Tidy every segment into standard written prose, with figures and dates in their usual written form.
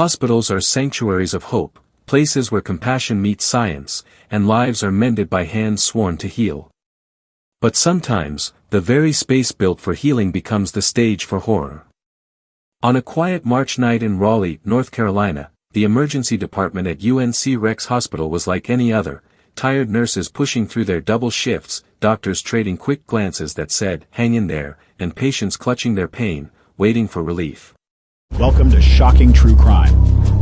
Hospitals are sanctuaries of hope, places where compassion meets science, and lives are mended by hands sworn to heal. But sometimes, the very space built for healing becomes the stage for horror. On a quiet March night in Raleigh, North Carolina, the emergency department at UNC Rex Hospital was like any other, tired nurses pushing through their double shifts, doctors trading quick glances that said, "Hang in there," and patients clutching their pain, waiting for relief. Welcome to Shocking True Crime.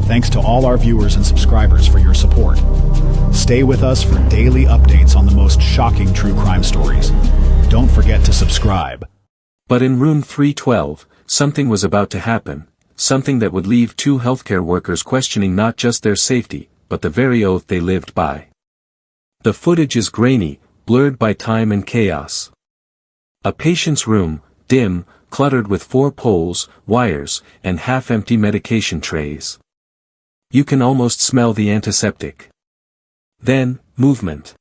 Thanks to all our viewers and subscribers for your support. Stay with us for daily updates on the most shocking true crime stories. Don't forget to subscribe. But in room 312, something was about to happen, something that would leave two healthcare workers questioning not just their safety, but the very oath they lived by. The footage is grainy, blurred by time and chaos. A patient's room, dim, cluttered with 4 poles, wires, and half-empty medication trays. You can almost smell the antiseptic. Then, movement.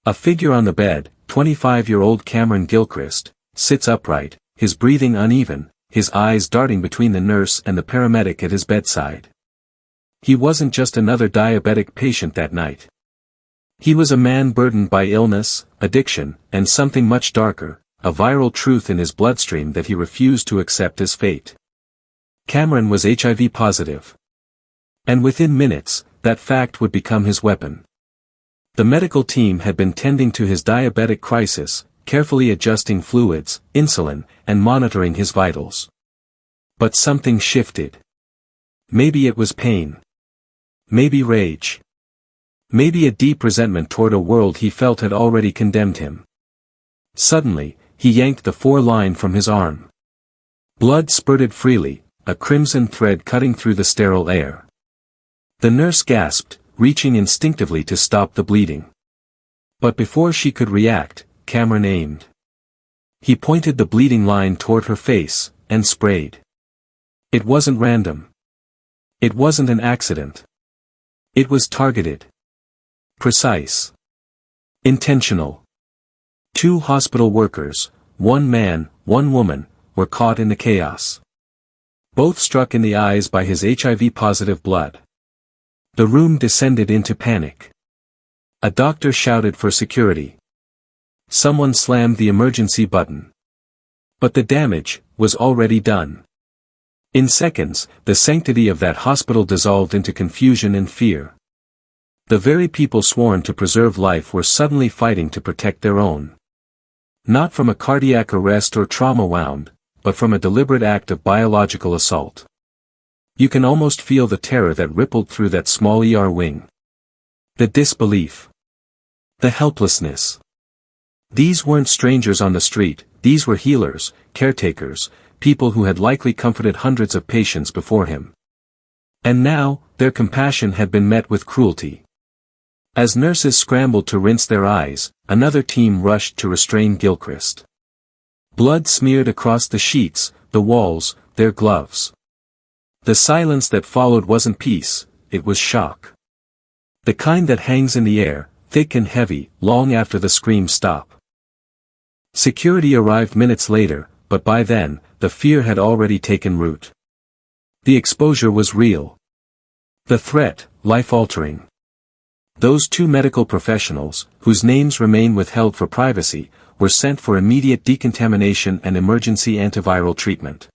A figure on the bed, 25-year-old Kameron Gilchrist, sits upright, his breathing uneven, his eyes darting between the nurse and the paramedic at his bedside. He wasn't just another diabetic patient that night. He was a man burdened by illness, addiction, and something much darker, a viral truth in his bloodstream that he refused to accept as fate. Kameron was HIV positive. And within minutes, that fact would become his weapon. The medical team had been tending to his diabetic crisis, carefully adjusting fluids, insulin, and monitoring his vitals. But something shifted. Maybe it was pain. Maybe rage. Maybe a deep resentment toward a world he felt had already condemned him. Suddenly, he yanked the 4-line from his arm. Blood spurted freely, a crimson thread cutting through the sterile air. The nurse gasped, reaching instinctively to stop the bleeding. But before she could react, Kameron aimed. He pointed the bleeding line toward her face, and sprayed. It wasn't random. It wasn't an accident. It was targeted. Precise. Intentional. 2 hospital workers, 1 man, 1 woman, were caught in the chaos. Both struck in the eyes by his HIV-positive blood. The room descended into panic. A doctor shouted for security. Someone slammed the emergency button. But the damage was already done. In seconds, the sanctity of that hospital dissolved into confusion and fear. The very people sworn to preserve life were suddenly fighting to protect their own. Not from a cardiac arrest or trauma wound, but from a deliberate act of biological assault. You can almost feel the terror that rippled through that small ER wing. The disbelief. The helplessness. These weren't strangers on the street, these were healers, caretakers, people who had likely comforted hundreds of patients before him. And now, their compassion had been met with cruelty. As nurses scrambled to rinse their eyes, another team rushed to restrain Gilchrist. Blood smeared across the sheets, the walls, their gloves. The silence that followed wasn't peace, it was shock. The kind that hangs in the air, thick and heavy, long after the screams stop. Security arrived minutes later, but by then, the fear had already taken root. The exposure was real. The threat, life-altering. Those 2 medical professionals, whose names remain withheld for privacy, were sent for immediate decontamination and emergency antiviral treatment.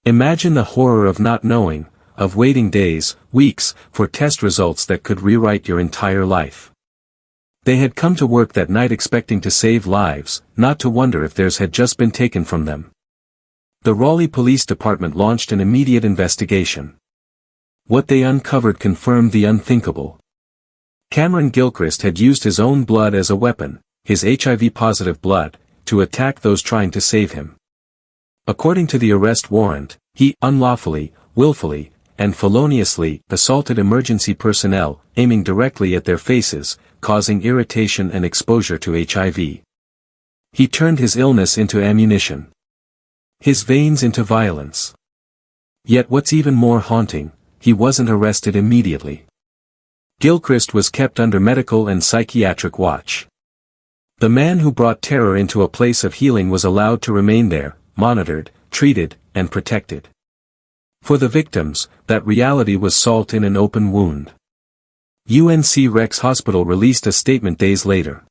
Imagine the horror of not knowing, of waiting days, weeks, for test results that could rewrite your entire life. They had come to work that night expecting to save lives, not to wonder if theirs had just been taken from them. The Raleigh Police Department launched an immediate investigation. What they uncovered confirmed the unthinkable. Kameron Gilchrist had used his own blood as a weapon, his HIV-positive blood, to attack those trying to save him. According to the arrest warrant, he unlawfully, willfully, and feloniously assaulted emergency personnel, aiming directly at their faces, causing irritation and exposure to HIV. He turned his illness into ammunition. His veins into violence. Yet what's even more haunting, he wasn't arrested immediately. Gilchrist was kept under medical and psychiatric watch. The man who brought terror into a place of healing was allowed to remain there, monitored, treated, and protected. For the victims, that reality was salt in an open wound. UNC Rex Hospital released a statement days later.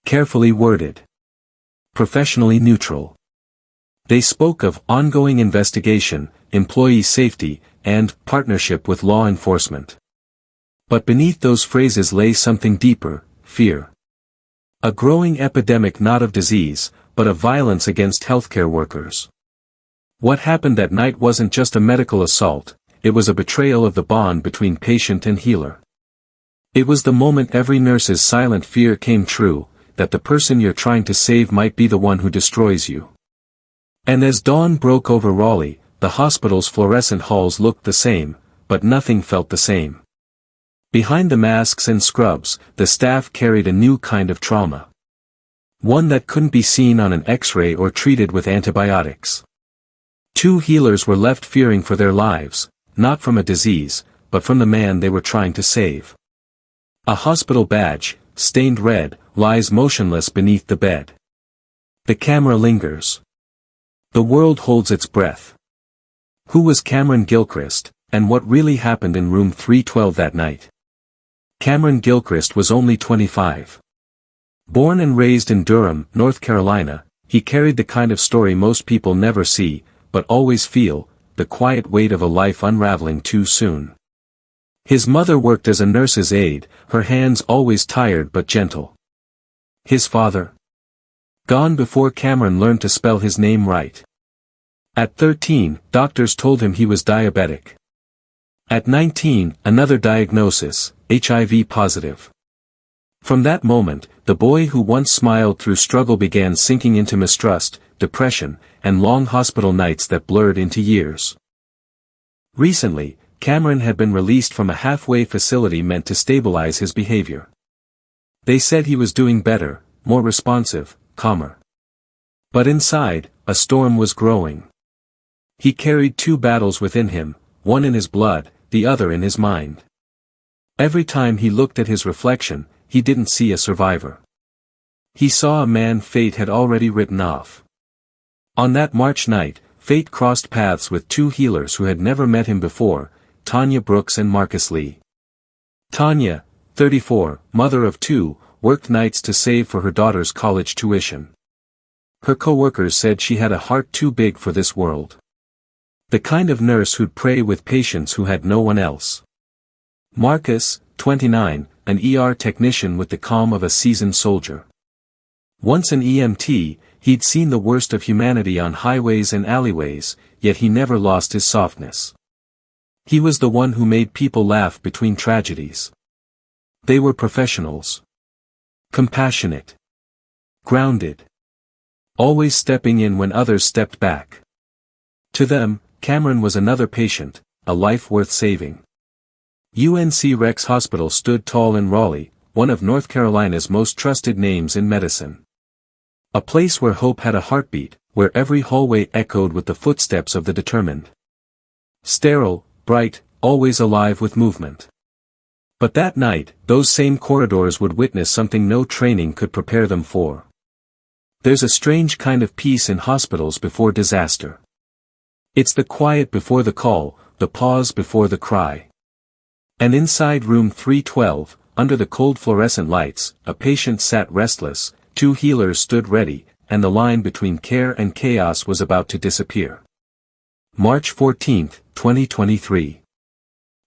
Carefully worded. Professionally neutral. They spoke of ongoing investigation, employee safety, and partnership with law enforcement. But beneath those phrases lay something deeper, fear. A growing epidemic not of disease, but of violence against healthcare workers. What happened that night wasn't just a medical assault, it was a betrayal of the bond between patient and healer. It was the moment every nurse's silent fear came true, that the person you're trying to save might be the one who destroys you. And as dawn broke over Raleigh, the hospital's fluorescent halls looked the same, but nothing felt the same. Behind the masks and scrubs, the staff carried a new kind of trauma. One that couldn't be seen on an X-ray or treated with antibiotics. 2 healers were left fearing for their lives, not from a disease, but from the man they were trying to save. A hospital badge, stained red, lies motionless beneath the bed. The camera lingers. The world holds its breath. Who was Kameron Gilchrist, and what really happened in room 312 that night? Kameron Gilchrist was only 25. Born and raised in Durham, North Carolina, he carried the kind of story most people never see, but always feel, the quiet weight of a life unraveling too soon. His mother worked as a nurse's aide, her hands always tired but gentle. His father? Gone before Kameron learned to spell his name right. At 13, doctors told him he was diabetic. At 19, another diagnosis, HIV positive. From that moment, the boy who once smiled through struggle began sinking into mistrust, depression, and long hospital nights that blurred into years. Recently, Kameron had been released from a halfway facility meant to stabilize his behavior. They said he was doing better, more responsive, calmer. But inside, a storm was growing. He carried 2 battles within him, one in his blood, the other in his mind. Every time he looked at his reflection, he didn't see a survivor. He saw a man fate had already written off. On that March night, fate crossed paths with 2 healers who had never met him before, Tanya Brooks and Marcus Lee. Tanya, 34, mother of 2, worked nights to save for her daughter's college tuition. Her co-workers said she had a heart too big for this world. The kind of nurse who'd pray with patients who had no one else. Marcus, 29, an ER technician with the calm of a seasoned soldier. Once an EMT, he'd seen the worst of humanity on highways and alleyways, yet he never lost his softness. He was the one who made people laugh between tragedies. They were professionals. Compassionate. Grounded. Always stepping in when others stepped back. To them, Kameron was another patient, a life worth saving. UNC Rex Hospital stood tall in Raleigh, one of North Carolina's most trusted names in medicine. A place where hope had a heartbeat, where every hallway echoed with the footsteps of the determined. Sterile, bright, always alive with movement. But that night, those same corridors would witness something no training could prepare them for. There's a strange kind of peace in hospitals before disaster. It's the quiet before the call, the pause before the cry. And inside room 312, under the cold fluorescent lights, a patient sat restless, 2 healers stood ready, and the line between care and chaos was about to disappear. March 14, 2023.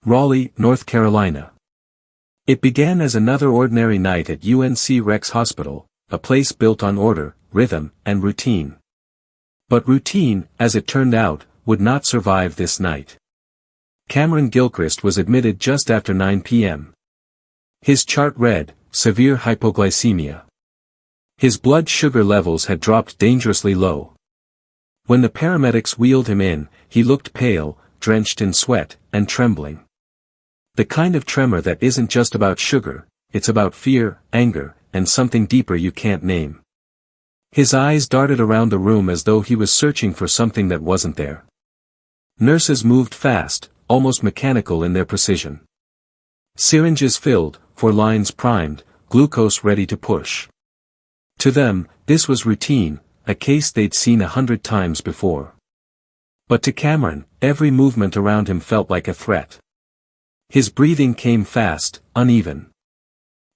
Raleigh, North Carolina. It began as another ordinary night at UNC Rex Hospital, a place built on order, rhythm, and routine. But routine, as it turned out, would not survive this night. Kameron Gilchrist was admitted just after 9 p.m. His chart read, severe hypoglycemia. His blood sugar levels had dropped dangerously low. When the paramedics wheeled him in, he looked pale, drenched in sweat, and trembling. The kind of tremor that isn't just about sugar, it's about fear, anger, and something deeper you can't name. His eyes darted around the room as though he was searching for something that wasn't there. Nurses moved fast, almost mechanical in their precision. Syringes filled, 4 lines primed, glucose ready to push. To them, this was routine, a case they'd seen 100 times before. But to Kameron, every movement around him felt like a threat. His breathing came fast, uneven.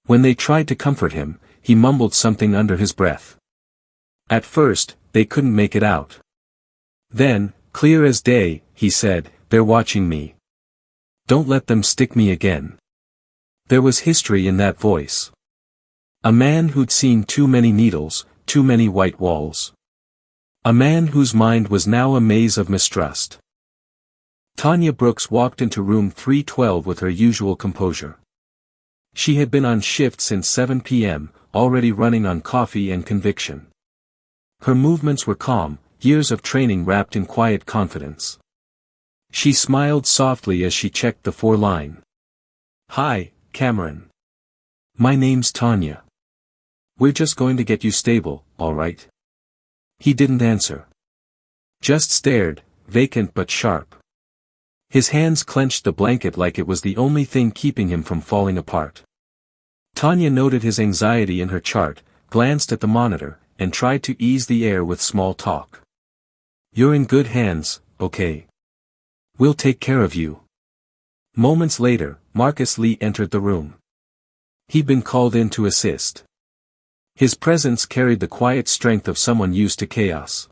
When they tried to comfort him, he mumbled something under his breath. At first, they couldn't make it out. Then, clear as day, he said, "They're watching me. Don't let them stick me again." There was history in that voice. A man who'd seen too many needles, too many white walls. A man whose mind was now a maze of mistrust. Tanya Brooks walked into room 312 with her usual composure. She had been on shift since 7 p.m., already running on coffee and conviction. Her movements were calm, years of training wrapped in quiet confidence. She smiled softly as she checked the 4-line. "Hi, Kameron. My name's Tanya. We're just going to get you stable, all right?" He didn't answer. Just stared, vacant but sharp. His hands clenched the blanket like it was the only thing keeping him from falling apart. Tanya noted his anxiety in her chart, glanced at the monitor, and tried to ease the air with small talk. "You're in good hands, okay? We'll take care of you." Moments later, Marcus Lee entered the room. He'd been called in to assist. His presence carried the quiet strength of someone used to chaos.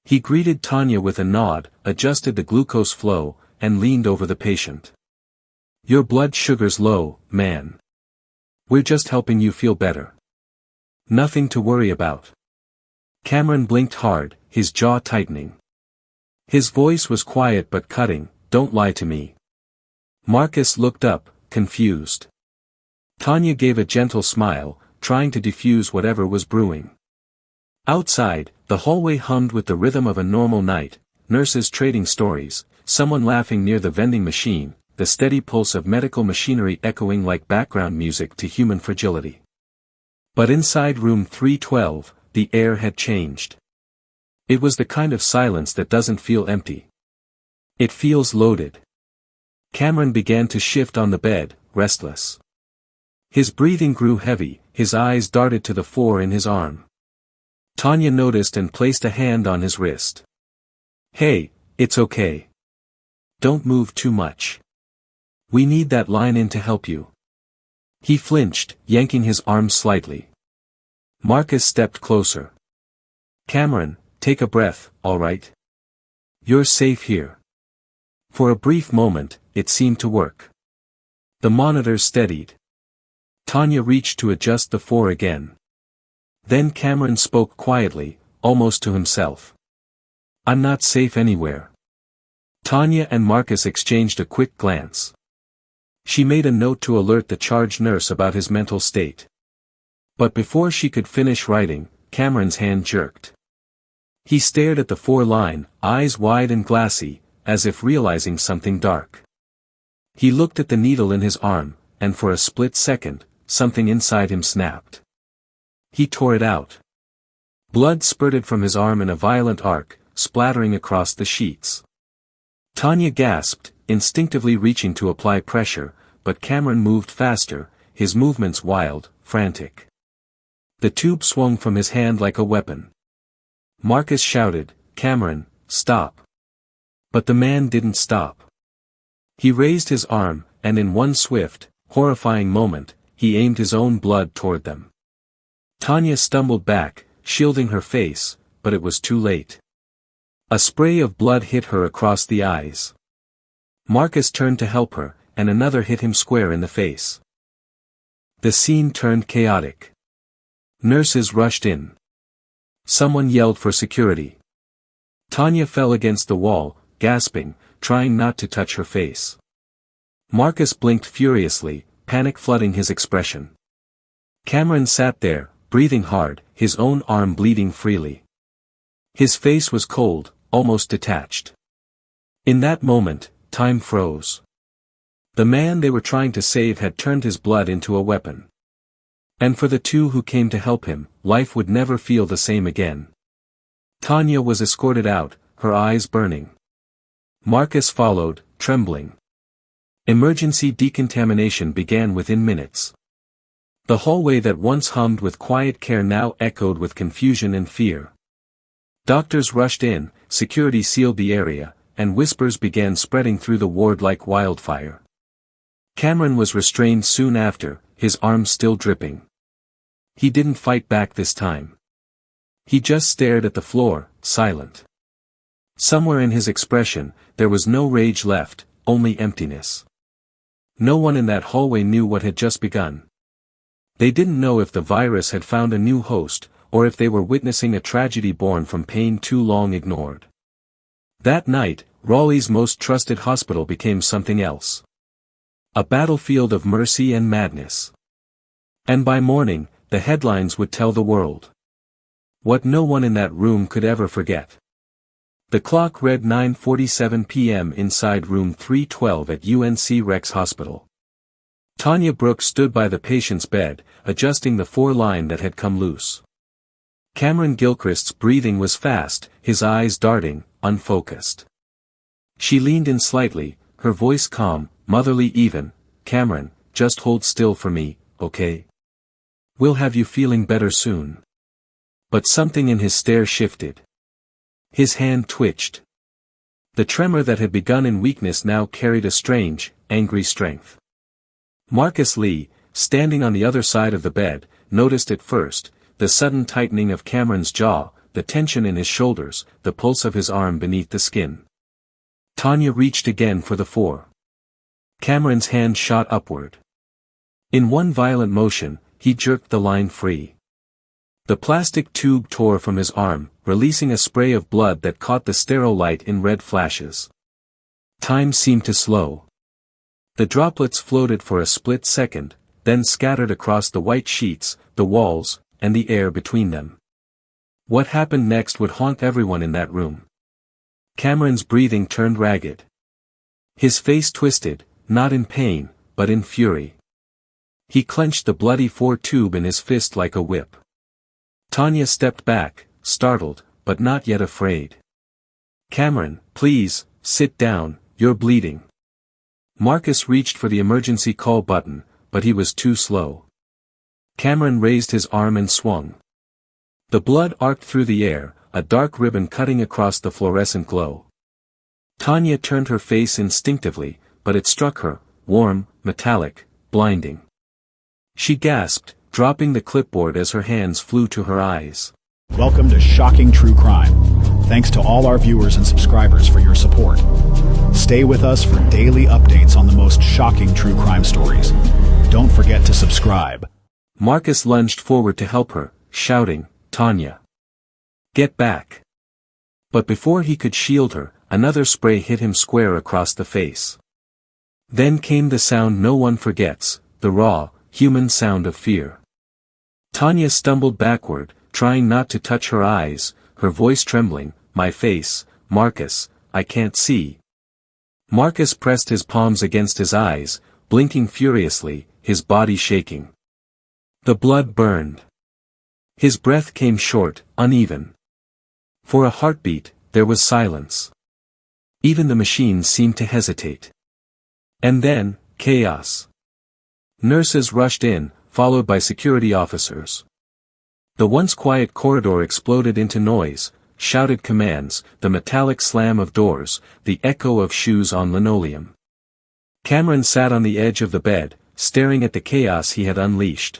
He greeted Tanya with a nod, adjusted the glucose flow, and leaned over the patient. "Your blood sugar's low, man. We're just helping you feel better. Nothing to worry about." Kameron blinked hard, his jaw tightening. His voice was quiet but cutting, "Don't lie to me." Marcus looked up, confused. Tanya gave a gentle smile, trying to diffuse whatever was brewing. Outside, the hallway hummed with the rhythm of a normal night, nurses trading stories, someone laughing near the vending machine, the steady pulse of medical machinery echoing like background music to human fragility. But inside room 312, the air had changed. It was the kind of silence that doesn't feel empty. It feels loaded. Kameron began to shift on the bed, restless. His breathing grew heavy, his eyes darted to the 4 in his arm. Tanya noticed and placed a hand on his wrist. "Hey, it's okay. Don't move too much. We need that line in to help you." He flinched, yanking his arm slightly. Marcus stepped closer. "Kameron, take a breath, all right? You're safe here." For a brief moment, it seemed to work. The monitors steadied. Tanya reached to adjust the 4 again. Then Kameron spoke quietly, almost to himself. "I'm not safe anywhere." Tanya and Marcus exchanged a quick glance. She made a note to alert the charge nurse about his mental state. But before she could finish writing, Kameron's hand jerked. He stared at the 4-line, eyes wide and glassy, as if realizing something dark. He looked at the needle in his arm, and for a split second, something inside him snapped. He tore it out. Blood spurted from his arm in a violent arc, splattering across the sheets. Tanya gasped, instinctively reaching to apply pressure, but Kameron moved faster, his movements wild, frantic. The tube swung from his hand like a weapon. Marcus shouted, "Kameron, stop." But the man didn't stop. He raised his arm, and in one swift, horrifying moment, he aimed his own blood toward them. Tanya stumbled back, shielding her face, but it was too late. A spray of blood hit her across the eyes. Marcus turned to help her, and another hit him square in the face. The scene turned chaotic. Nurses rushed in. Someone yelled for security. Tanya fell against the wall, gasping, trying not to touch her face. Marcus blinked furiously, panic flooding his expression. Kameron sat there, breathing hard, his own arm bleeding freely. His face was cold, almost detached. In that moment, time froze. The man they were trying to save had turned his blood into a weapon. And for the two who came to help him, life would never feel the same again. Tanya was escorted out, her eyes burning. Marcus followed, trembling. Emergency decontamination began within minutes. The hallway that once hummed with quiet care now echoed with confusion and fear. Doctors rushed in, security sealed the area, and whispers began spreading through the ward like wildfire. Kameron was restrained soon after, his arms still dripping. He didn't fight back this time. He just stared at the floor, silent. Somewhere in his expression, there was no rage left, only emptiness. No one in that hallway knew what had just begun. They didn't know if the virus had found a new host, or if they were witnessing a tragedy born from pain too long ignored. That night, Raleigh's most trusted hospital became something else. A battlefield of mercy and madness. And by morning, the headlines would tell the world. What no one in that room could ever forget. The clock read 9:47 p.m. inside room 312 at UNC Rex Hospital. Tanya Brooks stood by the patient's bed, adjusting the 4-line that had come loose. Kameron Gilchrist's breathing was fast, his eyes darting, unfocused. She leaned in slightly, her voice calm, motherly even. "Kameron, just hold still for me, okay? We'll have you feeling better soon." But something in his stare shifted. His hand twitched. The tremor that had begun in weakness now carried a strange, angry strength. Marcus Lee, standing on the other side of the bed, noticed it first, the sudden tightening of Kameron's jaw, the tension in his shoulders, the pulse of his arm beneath the skin. Tanya reached again for the 4. Kameron's hand shot upward. In one violent motion, he jerked the line free. The plastic tube tore from his arm, releasing a spray of blood that caught the sterile light in red flashes. Time seemed to slow. The droplets floated for a split second, then scattered across the white sheets, the walls, and the air between them. What happened next would haunt everyone in that room. Kameron's breathing turned ragged. His face twisted, not in pain, but in fury. He clenched the bloody 4 tube in his fist like a whip. Tanya stepped back, startled, but not yet afraid. "Kameron, please, sit down, you're bleeding." Marcus reached for the emergency call button, but he was too slow. Kameron raised his arm and swung. The blood arced through the air, a dark ribbon cutting across the fluorescent glow. Tanya turned her face instinctively, but it struck her, warm, metallic, blinding. She gasped, dropping the clipboard as her hands flew to her eyes. Welcome to Shocking True Crime. Thanks to all our viewers and subscribers for your support. Stay with us for daily updates on the most shocking true crime stories. Don't forget to subscribe. Marcus lunged forward to help her, shouting, "Tanya! Get back!" But before he could shield her, another spray hit him square across the face. Then came the sound no one forgets, the raw, human sound of fear. Tanya stumbled backward, trying not to touch her eyes, her voice trembling, "My face, Marcus, I can't see." Marcus pressed his palms against his eyes, blinking furiously, his body shaking. The blood burned. His breath came short, uneven. For a heartbeat, there was silence. Even the machines seemed to hesitate. And then, chaos. Nurses rushed in, followed by security officers. The once quiet corridor exploded into noise, shouted commands, the metallic slam of doors, the echo of shoes on linoleum. Kameron sat on the edge of the bed, staring at the chaos he had unleashed.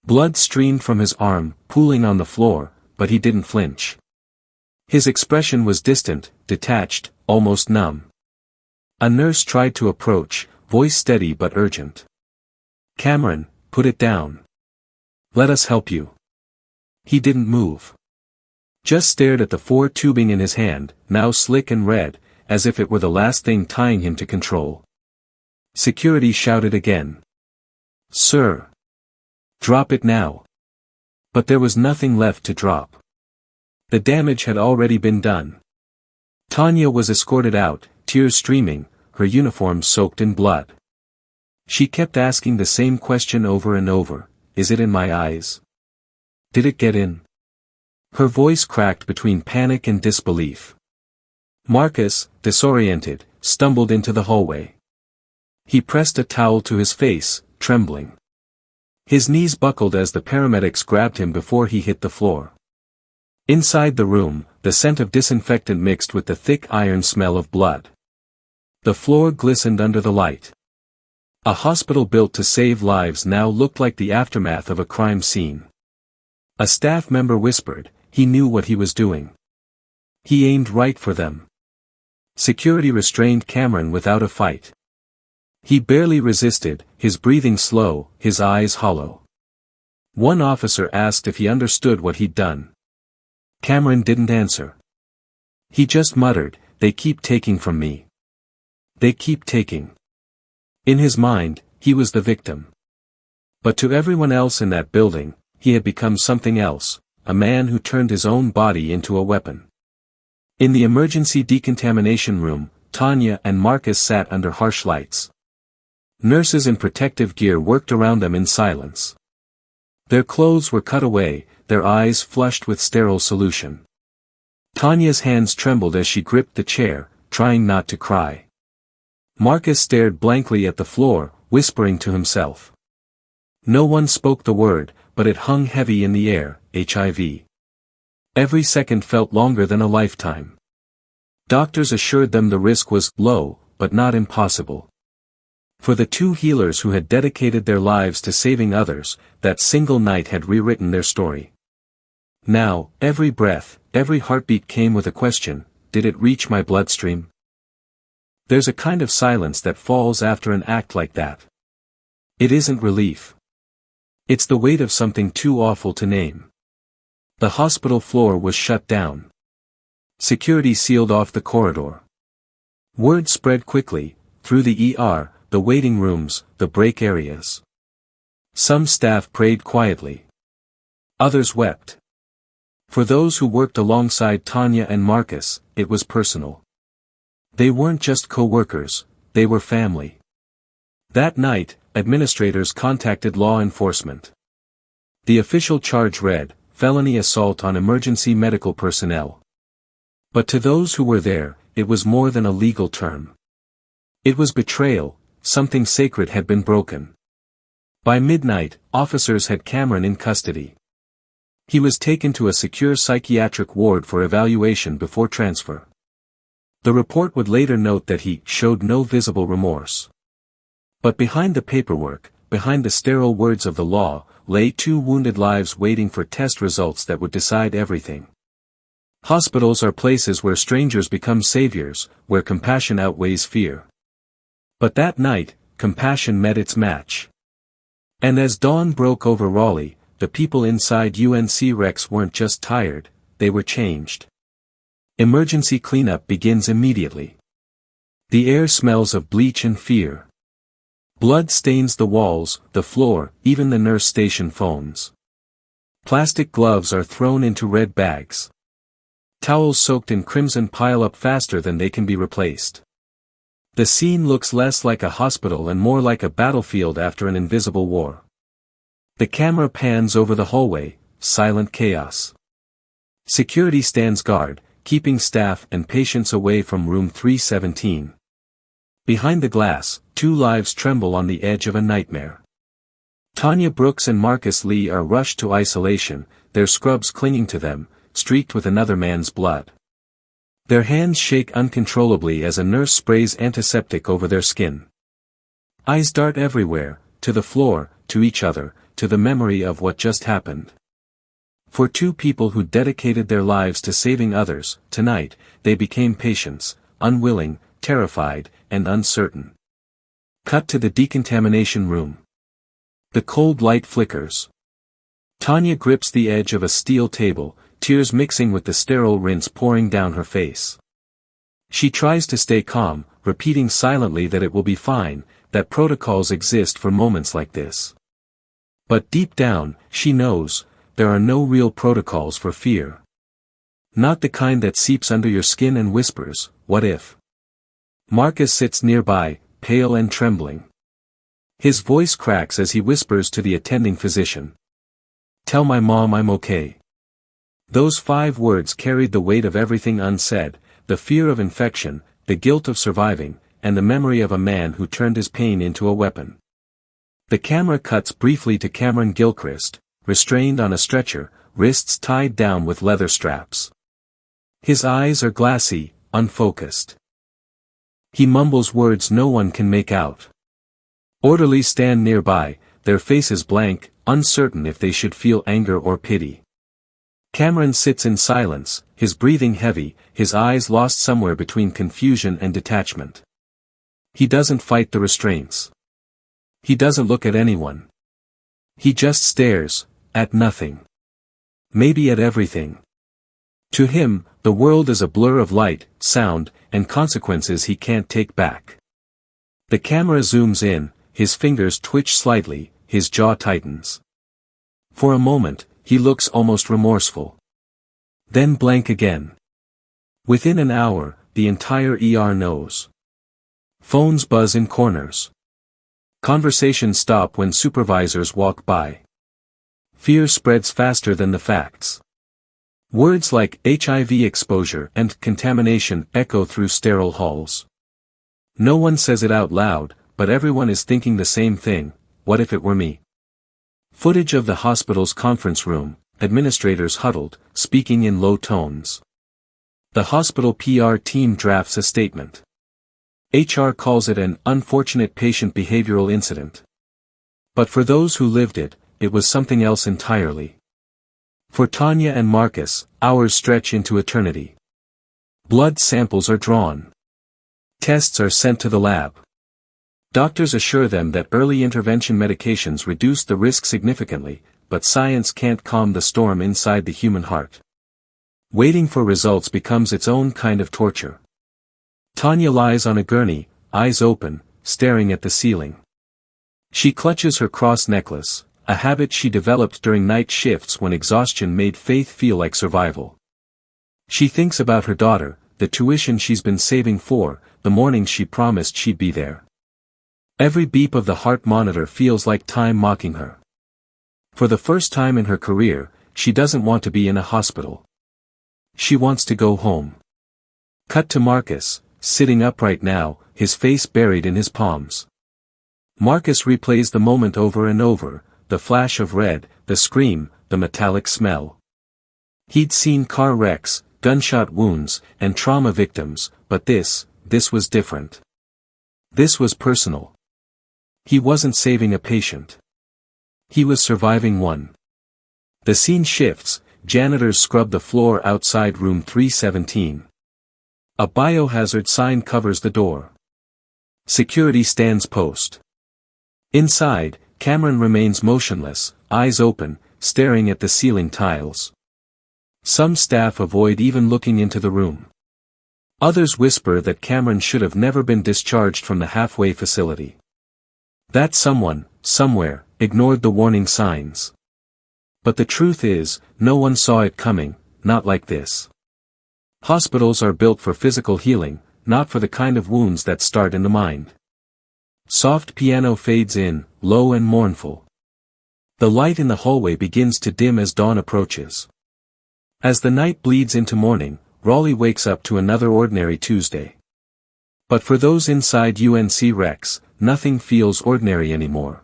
Blood streamed from his arm, pooling on the floor, but he didn't flinch. His expression was distant, detached, almost numb. A nurse tried to approach, voice steady but urgent. "Kameron, put it down. Let us help you." He didn't move. Just stared at the 4 tubing in his hand, now slick and red, as if it were the last thing tying him to control. Security shouted again. "Sir! Drop it now." But there was nothing left to drop. The damage had already been done. Tanya was escorted out, tears streaming, her uniform soaked in blood. She kept asking the same question over and over, "Is it in my eyes? Did it get in?" Her voice cracked between panic and disbelief. Marcus, disoriented, stumbled into the hallway. He pressed a towel to his face, trembling. His knees buckled as the paramedics grabbed him before he hit the floor. Inside the room, the scent of disinfectant mixed with the thick iron smell of blood. The floor glistened under the light. A hospital built to save lives now looked like the aftermath of a crime scene. A staff member whispered, he knew what he was doing. He aimed right for them. Security restrained Kameron without a fight. He barely resisted, his breathing slow, his eyes hollow. One officer asked if he understood what he'd done. Kameron didn't answer. He just muttered, "They keep taking from me. They keep taking." In his mind, he was the victim. But to everyone else in that building, he had become something else, a man who turned his own body into a weapon. In the emergency decontamination room, Tanya and Marcus sat under harsh lights. Nurses in protective gear worked around them in silence. Their clothes were cut away, their eyes flushed with sterile solution. Tanya's hands trembled as she gripped the chair, trying not to cry. Marcus stared blankly at the floor, whispering to himself. No one spoke the word, but it hung heavy in the air, HIV. Every second felt longer than a lifetime. Doctors assured them the risk was low, but not impossible. For the two healers who had dedicated their lives to saving others, that single night had rewritten their story. Now, every breath, every heartbeat came with a question: did it reach my bloodstream? There's a kind of silence that falls after an act like that. It isn't relief. It's the weight of something too awful to name. The hospital floor was shut down. Security sealed off the corridor. Word spread quickly, through the ER, the waiting rooms, the break areas. Some staff prayed quietly. Others wept. For those who worked alongside Tanya and Marcus, it was personal. They weren't just co-workers, they were family. That night, administrators contacted law enforcement. The official charge read, felony assault on emergency medical personnel. But to those who were there, it was more than a legal term. It was betrayal, something sacred had been broken. By midnight, officers had Kameron in custody. He was taken to a secure psychiatric ward for evaluation before transfer. The report would later note that he showed no visible remorse. But behind the paperwork, behind the sterile words of the law, lay two wounded lives waiting for test results that would decide everything. Hospitals are places where strangers become saviors, where compassion outweighs fear. But that night, compassion met its match. And as dawn broke over Raleigh, the people inside UNC Rex weren't just tired, they were changed. Emergency cleanup begins immediately. The air smells of bleach and fear. Blood stains the walls, the floor, even the nurse station phones. Plastic gloves are thrown into red bags. Towels soaked in crimson pile up faster than they can be replaced. The scene looks less like a hospital and more like a battlefield after an invisible war. The camera pans over the hallway, silent chaos. Security stands guard, keeping staff and patients away from room 317. Behind the glass, two lives tremble on the edge of a nightmare. Tanya Brooks and Marcus Lee are rushed to isolation, their scrubs clinging to them, streaked with another man's blood. Their hands shake uncontrollably as a nurse sprays antiseptic over their skin. Eyes dart everywhere, to the floor, to each other, to the memory of what just happened. For two people who dedicated their lives to saving others, tonight, they became patients, unwilling, terrified, and uncertain. Cut to the decontamination room. The cold light flickers. Tanya grips the edge of a steel table, tears mixing with the sterile rinse pouring down her face. She tries to stay calm, repeating silently that it will be fine, that protocols exist for moments like this. But deep down, she knows, there are no real protocols for fear. Not the kind that seeps under your skin and whispers, "What if?" Marcus sits nearby, pale and trembling. His voice cracks as he whispers to the attending physician. "Tell my mom I'm okay." Those 5 words carried the weight of everything unsaid, the fear of infection, the guilt of surviving, and the memory of a man who turned his pain into a weapon. The camera cuts briefly to Kameron Gilchrist, restrained on a stretcher, wrists tied down with leather straps. His eyes are glassy, unfocused. He mumbles words no one can make out. Orderlies stand nearby, their faces blank, uncertain if they should feel anger or pity. Kameron sits in silence, his breathing heavy, his eyes lost somewhere between confusion and detachment. He doesn't fight the restraints. He doesn't look at anyone. He just stares, at nothing. Maybe at everything. To him, the world is a blur of light, sound, and consequences he can't take back. The camera zooms in, his fingers twitch slightly, his jaw tightens. For a moment, he looks almost remorseful. Then blank again. Within an hour, the entire ER knows. Phones buzz in corners. Conversations stop when supervisors walk by. Fear spreads faster than the facts. Words like HIV exposure and contamination echo through sterile halls. No one says it out loud, but everyone is thinking the same thing: what if it were me? Footage of the hospital's conference room, administrators huddled, speaking in low tones. The hospital PR team drafts a statement. HR calls it an unfortunate patient behavioral incident. But for those who lived it, it was something else entirely. For Tanya and Marcus, hours stretch into eternity. Blood samples are drawn. Tests are sent to the lab. Doctors assure them that early intervention medications reduce the risk significantly, but science can't calm the storm inside the human heart. Waiting for results becomes its own kind of torture. Tanya lies on a gurney, eyes open, staring at the ceiling. She clutches her cross necklace, a habit she developed during night shifts when exhaustion made faith feel like survival. She thinks about her daughter, the tuition she's been saving for, the morning she promised she'd be there. Every beep of the heart monitor feels like time mocking her. For the first time in her career, she doesn't want to be in a hospital. She wants to go home. Cut to Marcus, sitting upright now, his face buried in his palms. Marcus replays the moment over and over, the flash of red, the scream, the metallic smell. He'd seen car wrecks, gunshot wounds, and trauma victims, but this was different. This was personal. He wasn't saving a patient. He was surviving one. The scene shifts, janitors scrub the floor outside room 317. A biohazard sign covers the door. Security stands post. Inside, Kameron remains motionless, eyes open, staring at the ceiling tiles. Some staff avoid even looking into the room. Others whisper that Kameron should have never been discharged from the halfway facility. That someone, somewhere, ignored the warning signs. But the truth is, no one saw it coming, not like this. Hospitals are built for physical healing, not for the kind of wounds that start in the mind. Soft piano fades in, low and mournful. The light in the hallway begins to dim as dawn approaches. As the night bleeds into morning, Raleigh wakes up to another ordinary Tuesday. But for those inside UNC Rex, nothing feels ordinary anymore.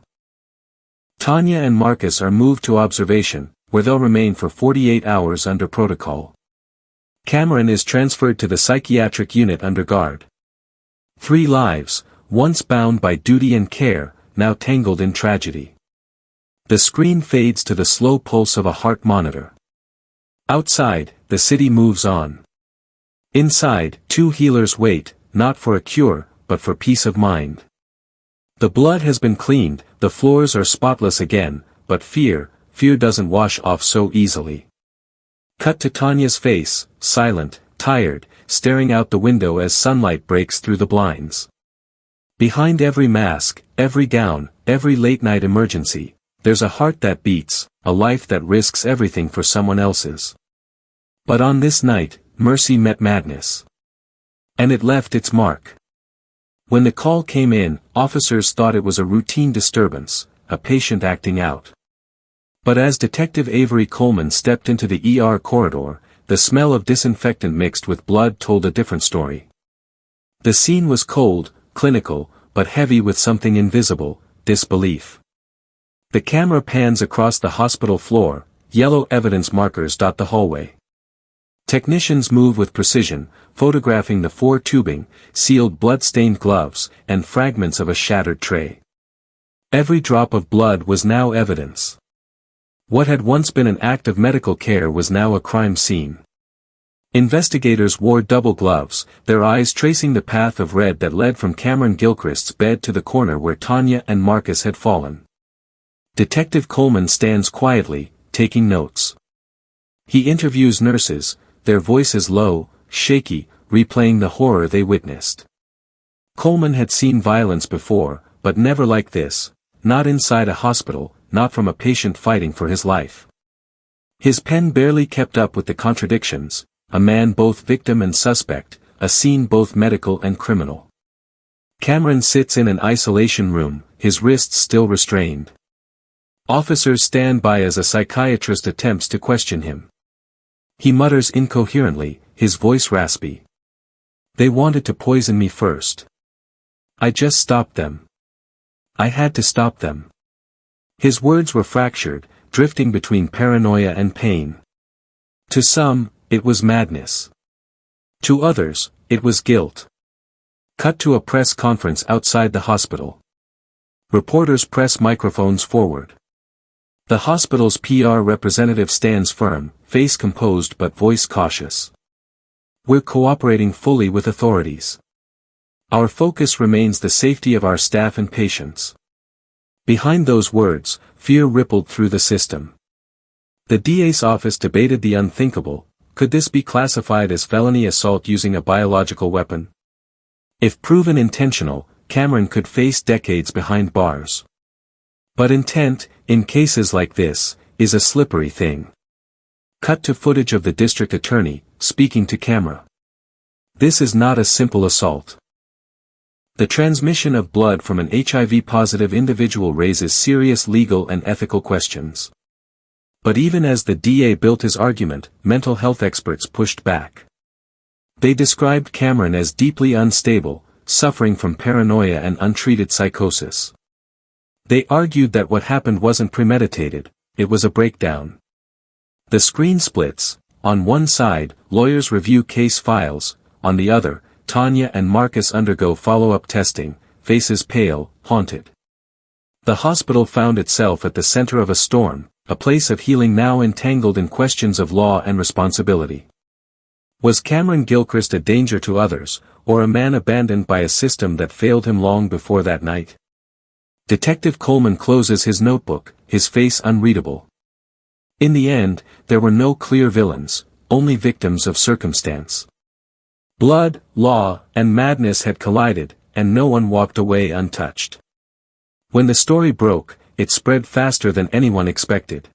Tanya and Marcus are moved to observation, where they'll remain for 48 hours under protocol. Kameron is transferred to the psychiatric unit under guard. 3 lives, once bound by duty and care, now tangled in tragedy. The screen fades to the slow pulse of a heart monitor. Outside, the city moves on. Inside, 2 healers wait, not for a cure, but for peace of mind. The blood has been cleaned, the floors are spotless again, but fear doesn't wash off so easily. Cut to Tanya's face, silent, tired, staring out the window as sunlight breaks through the blinds. Behind every mask, every gown, every late-night emergency, there's a heart that beats, a life that risks everything for someone else's. But on this night, mercy met madness. And it left its mark. When the call came in, officers thought it was a routine disturbance, a patient acting out. But as Detective Avery Coleman stepped into the ER corridor, the smell of disinfectant mixed with blood told a different story. The scene was cold, clinical, but heavy with something invisible, disbelief. The camera pans across the hospital floor, yellow evidence markers dot the hallway. Technicians move with precision, photographing the 4 tubing, sealed blood-stained gloves, and fragments of a shattered tray. Every drop of blood was now evidence. What had once been an act of medical care was now a crime scene. Investigators wore double gloves, their eyes tracing the path of red that led from Kameron Gilchrist's bed to the corner where Tanya and Marcus had fallen. Detective Coleman stands quietly, taking notes. He interviews nurses, their voices low, shaky, replaying the horror they witnessed. Coleman had seen violence before, but never like this, not inside a hospital, not from a patient fighting for his life. His pen barely kept up with the contradictions, a man both victim and suspect, a scene both medical and criminal. Kameron sits in an isolation room, his wrists still restrained. Officers stand by as a psychiatrist attempts to question him. He mutters incoherently, his voice raspy. "They wanted to poison me first. I just stopped them. I had to stop them." His words were fractured, drifting between paranoia and pain. To some, it was madness. To others, it was guilt. Cut to a press conference outside the hospital. Reporters press microphones forward. The hospital's PR representative stands firm, face composed but voice cautious. "We're cooperating fully with authorities. Our focus remains the safety of our staff and patients." Behind those words, fear rippled through the system. The DA's office debated the unthinkable. Could this be classified as felony assault using a biological weapon? If proven intentional, Kameron could face decades behind bars. But intent, in cases like this, is a slippery thing. Cut to footage of the district attorney, speaking to camera. "This is not a simple assault. The transmission of blood from an HIV-positive individual raises serious legal and ethical questions." But even as the DA built his argument, mental health experts pushed back. They described Kameron as deeply unstable, suffering from paranoia and untreated psychosis. They argued that what happened wasn't premeditated, it was a breakdown. The screen splits. On one side, lawyers review case files, on the other, Tanya and Marcus undergo follow-up testing, faces pale, haunted. The hospital found itself at the center of a storm, a place of healing now entangled in questions of law and responsibility. Was Kameron Gilchrist a danger to others, or a man abandoned by a system that failed him long before that night? Detective Coleman closes his notebook, his face unreadable. In the end, there were no clear villains, only victims of circumstance. Blood, law, and madness had collided, and no one walked away untouched. When the story broke, it spread faster than anyone expected.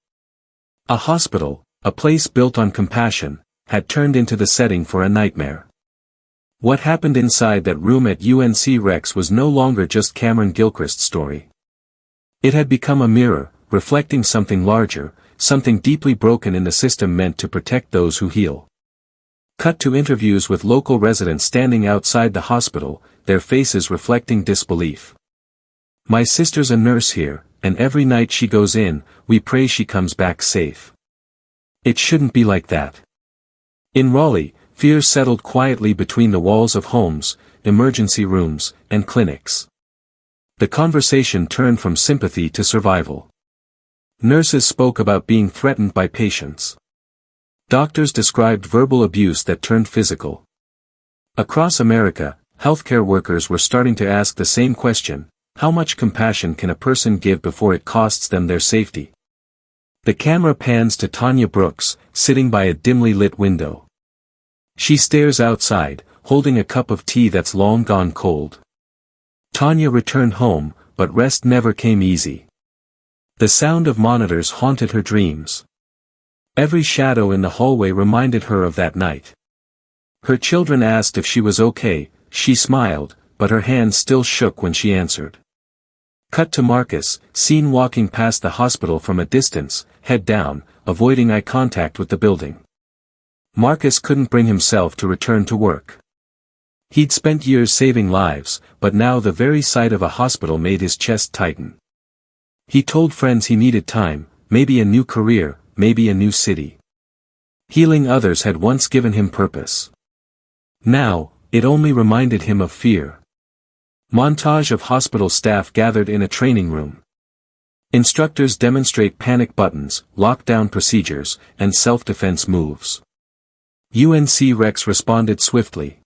A hospital, a place built on compassion, had turned into the setting for a nightmare. What happened inside that room at UNC Rex was no longer just Kameron Gilchrist's story. It had become a mirror, reflecting something larger, something deeply broken in the system meant to protect those who heal. Cut to interviews with local residents standing outside the hospital, their faces reflecting disbelief. "My sister's a nurse here, and every night she goes in, we pray she comes back safe. It shouldn't be like that." In Raleigh, fear settled quietly between the walls of homes, emergency rooms, and clinics. The conversation turned from sympathy to survival. Nurses spoke about being threatened by patients. Doctors described verbal abuse that turned physical. Across America, healthcare workers were starting to ask the same question: how much compassion can a person give before it costs them their safety? The camera pans to Tanya Brooks, sitting by a dimly lit window. She stares outside, holding a cup of tea that's long gone cold. Tanya returned home, but rest never came easy. The sound of monitors haunted her dreams. Every shadow in the hallway reminded her of that night. Her children asked if she was okay, she smiled, but her hands still shook when she answered. Cut to Marcus, seen walking past the hospital from a distance, head down, avoiding eye contact with the building. Marcus couldn't bring himself to return to work. He'd spent years saving lives, but now the very sight of a hospital made his chest tighten. He told friends he needed time, maybe a new career, maybe a new city. Healing others had once given him purpose. Now, it only reminded him of fear. Montage of hospital staff gathered in a training room. Instructors demonstrate panic buttons, lockdown procedures, and self-defense moves. UNC Rex responded swiftly.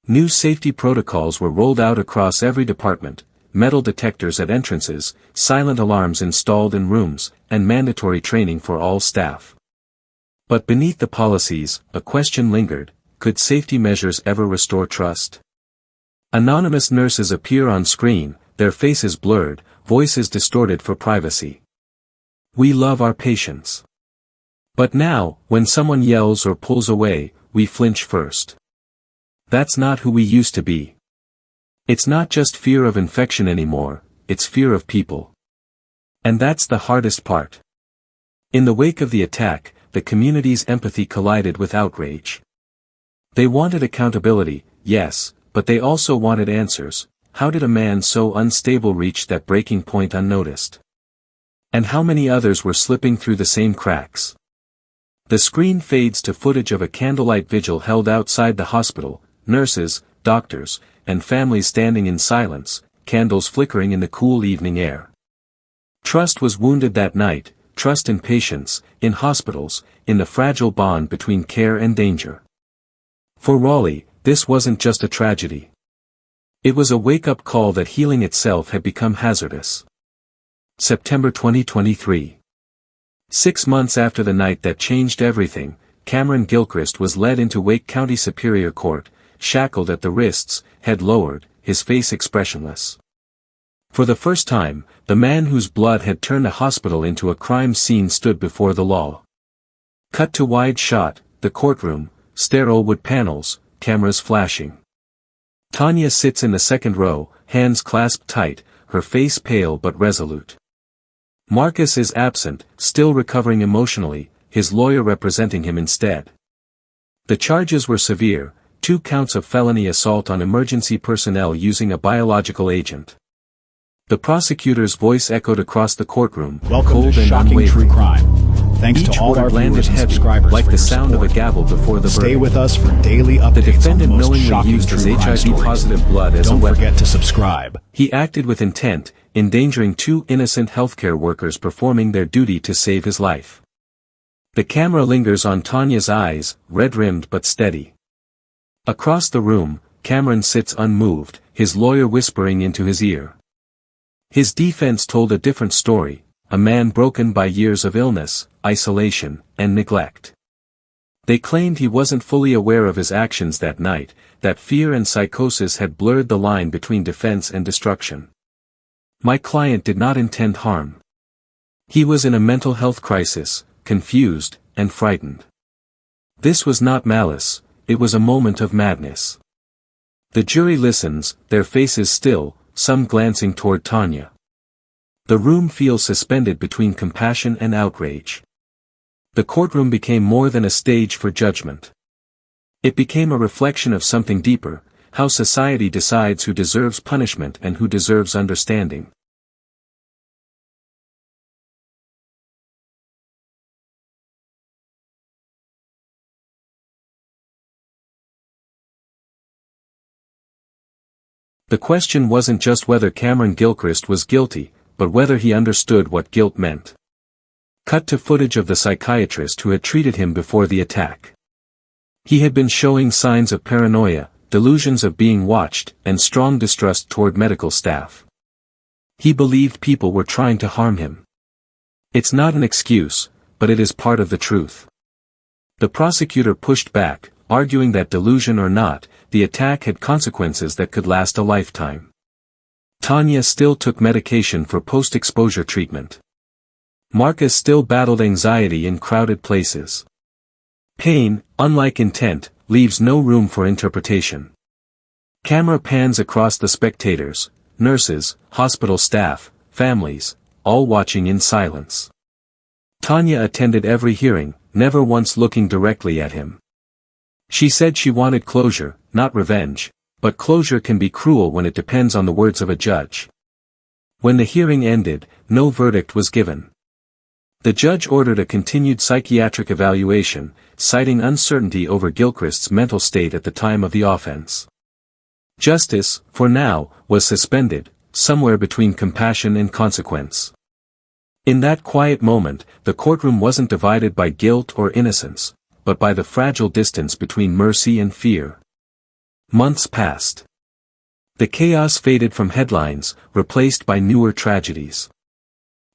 New safety protocols were rolled out across every department, metal detectors at entrances, silent alarms installed in rooms, and mandatory training for all staff. But beneath the policies, a question lingered: could safety measures ever restore trust? Anonymous nurses appear on screen, their faces blurred, voices distorted for privacy. We love our patients. But now, when someone yells or pulls away, we flinch first. That's not who we used to be. It's not just fear of infection anymore, it's fear of people. And that's the hardest part. In the wake of the attack, the community's empathy collided with outrage. They wanted accountability, yes, but they also wanted answers. How did a man so unstable reach that breaking point unnoticed? And how many others were slipping through the same cracks? The screen fades to footage of a candlelight vigil held outside the hospital, nurses, doctors, and families standing in silence, candles flickering in the cool evening air. Trust was wounded that night, trust in patients, in hospitals, in the fragile bond between care and danger. For Raleigh, this wasn't just a tragedy. It was a wake-up call that healing itself had become hazardous. September 2023. 6 months after the night that changed everything, Kameron Gilchrist was led into Wake County Superior Court, shackled at the wrists, head lowered, his face expressionless. For the first time, the man whose blood had turned a hospital into a crime scene stood before the law. Cut to wide shot, the courtroom, sterile wood panels, cameras flashing. Tanya sits in the second row, hands clasped tight, her face pale but resolute. Marcus is absent, still recovering emotionally, his lawyer representing him instead. The charges were severe: 2 counts of felony assault on emergency personnel using a biological agent. The prosecutor's voice echoed across the courtroom, Welcome cold to and Shocking True unwavering. Crime. Thanks Each to all word our landed viewers and heavy, subscribers like for the your sound support. of a gavel before the Stay verdict. with us for daily updates The defendant on the most knowingly shocking used his true crime HIV-positive stories. blood as a Don't weapon. forget to subscribe. He acted with intent, endangering 2 innocent healthcare workers performing their duty to save his life. The camera lingers on Tanya's eyes, red-rimmed but steady. Across the room, Kameron sits unmoved, his lawyer whispering into his ear. His defense told a different story: a man broken by years of illness, isolation, and neglect. They claimed he wasn't fully aware of his actions that night, that fear and psychosis had blurred the line between defense and destruction. My client did not intend harm. He was in a mental health crisis, confused, and frightened. This was not malice, it was a moment of madness. The jury listens, their faces still, some glancing toward Tanya. The room feels suspended between compassion and outrage. The courtroom became more than a stage for judgment. It became a reflection of something deeper: how society decides who deserves punishment and who deserves understanding. The question wasn't just whether Kameron Gilchrist was guilty, but whether he understood what guilt meant. Cut to footage of the psychiatrist who had treated him before the attack. He had been showing signs of paranoia, delusions of being watched, and strong distrust toward medical staff. He believed people were trying to harm him. It's not an excuse, but it is part of the truth. The prosecutor pushed back, arguing that delusion or not, the attack had consequences that could last a lifetime. Tanya still took medication for post-exposure treatment. Marcus still battled anxiety in crowded places. Pain, unlike intent, leaves no room for interpretation. Camera pans across the spectators, nurses, hospital staff, families, all watching in silence. Tanya attended every hearing, never once looking directly at him. She said she wanted closure, not revenge, but closure can be cruel when it depends on the words of a judge. When the hearing ended, no verdict was given. The judge ordered a continued psychiatric evaluation, citing uncertainty over Gilchrist's mental state at the time of the offense. Justice, for now, was suspended, somewhere between compassion and consequence. In that quiet moment, the courtroom wasn't divided by guilt or innocence, but by the fragile distance between mercy and fear. Months passed. The chaos faded from headlines, replaced by newer tragedies.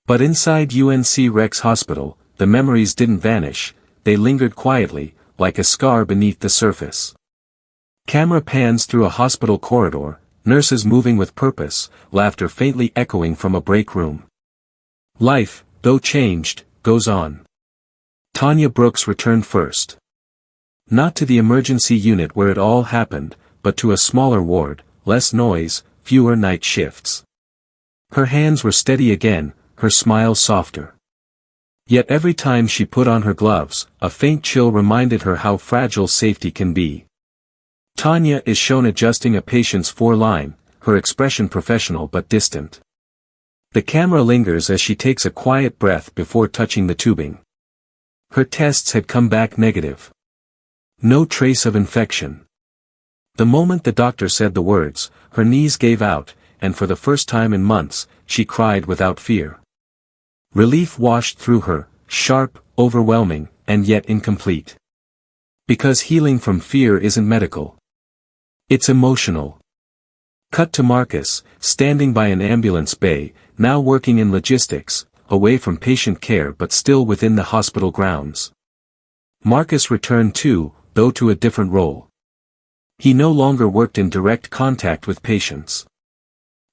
But inside UNC Rex Hospital, the memories didn't vanish, they lingered quietly, like a scar beneath the surface. Camera pans through a hospital corridor, nurses moving with purpose, laughter faintly echoing from a break room. Life, though changed, goes on. Tanya Brooks returned first. Not to the emergency unit where it all happened, but to a smaller ward, less noise, fewer night shifts. Her hands were steady again, her smile softer. Yet every time she put on her gloves, a faint chill reminded her how fragile safety can be. Tanya is shown adjusting a patient's foreline, her expression professional but distant. The camera lingers as she takes a quiet breath before touching the tubing. Her tests had come back negative. No trace of infection. The moment the doctor said the words, her knees gave out, and for the first time in months, she cried without fear. Relief washed through her, sharp, overwhelming, and yet incomplete. Because healing from fear isn't medical. It's emotional. Cut to Marcus, standing by an ambulance bay, now working in logistics, away from patient care but still within the hospital grounds. Marcus returned too, though to a different role. He no longer worked in direct contact with patients.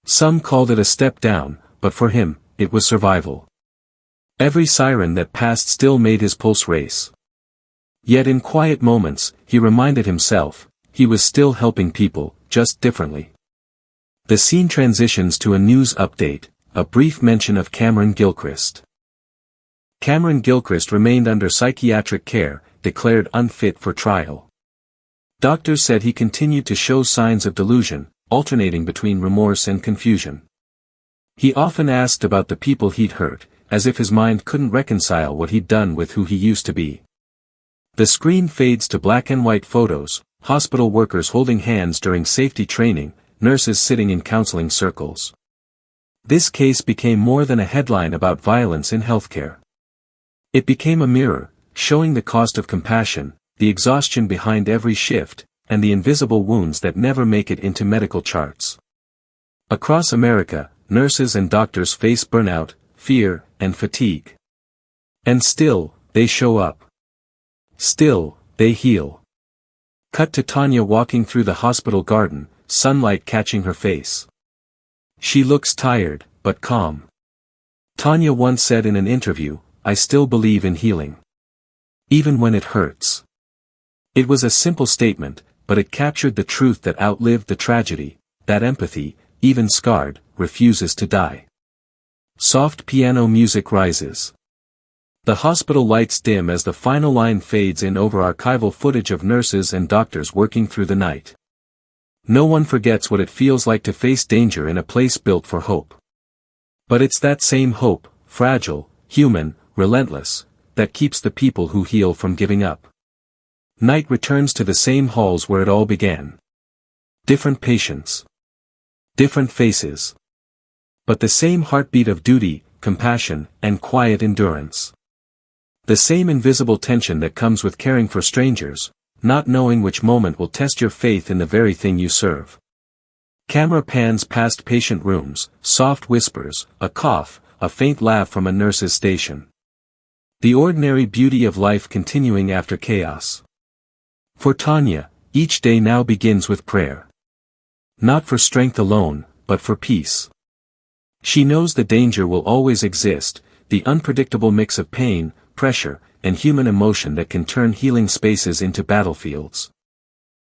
Some called it a step down, but for him, it was survival. Every siren that passed still made his pulse race. Yet in quiet moments, he reminded himself, he was still helping people, just differently. The scene transitions to a news update, a brief mention of Kameron Gilchrist. Kameron Gilchrist remained under psychiatric care, declared unfit for trial. Doctors said he continued to show signs of delusion, alternating between remorse and confusion. He often asked about the people he'd hurt, as if his mind couldn't reconcile what he'd done with who he used to be. The screen fades to black and white photos, hospital workers holding hands during safety training, nurses sitting in counseling circles. This case became more than a headline about violence in healthcare. It became a mirror, showing the cost of compassion, the exhaustion behind every shift, and the invisible wounds that never make it into medical charts. Across America, nurses and doctors face burnout, fear, and fatigue. And still, they show up. Still, they heal. Cut to Tanya walking through the hospital garden, sunlight catching her face. She looks tired, but calm. Tanya once said in an interview, "I still believe in healing. Even when it hurts." It was a simple statement, but it captured the truth that outlived the tragedy, that empathy, even scarred, refuses to die. Soft piano music rises. The hospital lights dim as the final line fades in over archival footage of nurses and doctors working through the night. No one forgets what it feels like to face danger in a place built for hope. But it's that same hope, fragile, human, relentless, that keeps the people who heal from giving up. Night returns to the same halls where it all began. Different patients. Different faces. But the same heartbeat of duty, compassion, and quiet endurance. The same invisible tension that comes with caring for strangers, not knowing which moment will test your faith in the very thing you serve. Camera pans past patient rooms, soft whispers, a cough, a faint laugh from a nurse's station. The ordinary beauty of life continuing after chaos. For Tanya, each day now begins with prayer. Not for strength alone, but for peace. She knows the danger will always exist, the unpredictable mix of pain, pressure, and human emotion that can turn healing spaces into battlefields.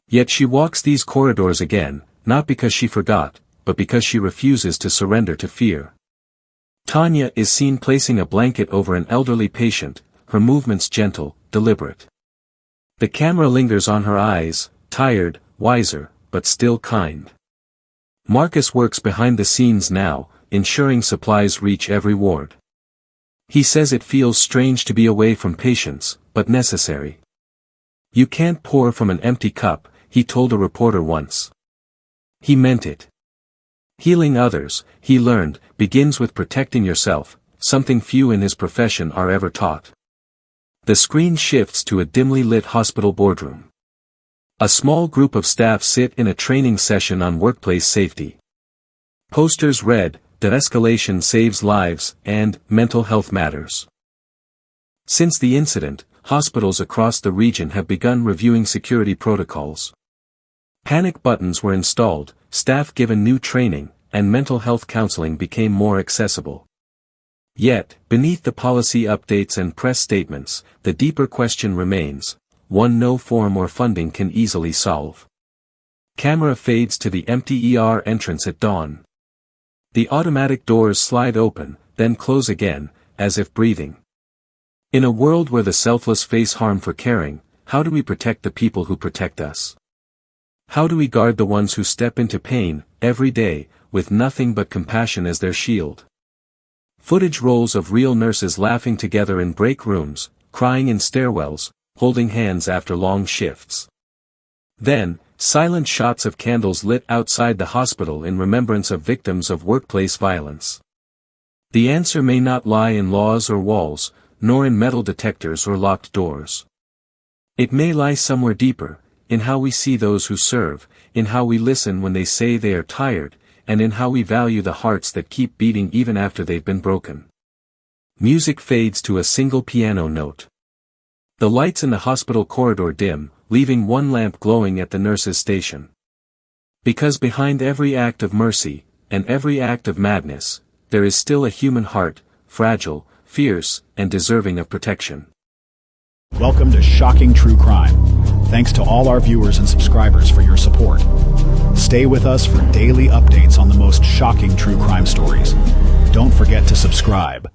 Yet she walks these corridors again, not because she forgot, but because she refuses to surrender to fear. Tanya is seen placing a blanket over an elderly patient, her movements gentle, deliberate. The camera lingers on her eyes, tired, wiser, but still kind. Marcus works behind the scenes now, ensuring supplies reach every ward. He says it feels strange to be away from patients, but necessary. You can't pour from an empty cup, he told a reporter once. He meant it. Healing others, he learned, begins with protecting yourself, something few in his profession are ever taught. The screen shifts to a dimly lit hospital boardroom. A small group of staff sit in a training session on workplace safety. Posters read, "De-escalation saves lives," and "Mental health matters." Since the incident, hospitals across the region have begun reviewing security protocols. Panic buttons were installed, staff given new training, and mental health counseling became more accessible. Yet, beneath the policy updates and press statements, the deeper question remains, one no form or funding can easily solve. Camera fades to the empty ER entrance at dawn. The automatic doors slide open, then close again, as if breathing. In a world where the selfless face harm for caring, how do we protect the people who protect us? How do we guard the ones who step into pain, every day, with nothing but compassion as their shield? Footage rolls of real nurses laughing together in break rooms, crying in stairwells, holding hands after long shifts. Then, silent shots of candles lit outside the hospital in remembrance of victims of workplace violence. The answer may not lie in laws or walls, nor in metal detectors or locked doors. It may lie somewhere deeper, in how we see those who serve, in how we listen when they say they are tired, and in how we value the hearts that keep beating even after they've been broken. Music fades to a single piano note. The lights in the hospital corridor dim, leaving one lamp glowing at the nurse's station. Because behind every act of mercy, and every act of madness, there is still a human heart, fragile, fierce, and deserving of protection. Welcome to Shocking True Crime. Thanks to all our viewers and subscribers for your support. Stay with us for daily updates on the most shocking true crime stories. Don't forget to subscribe.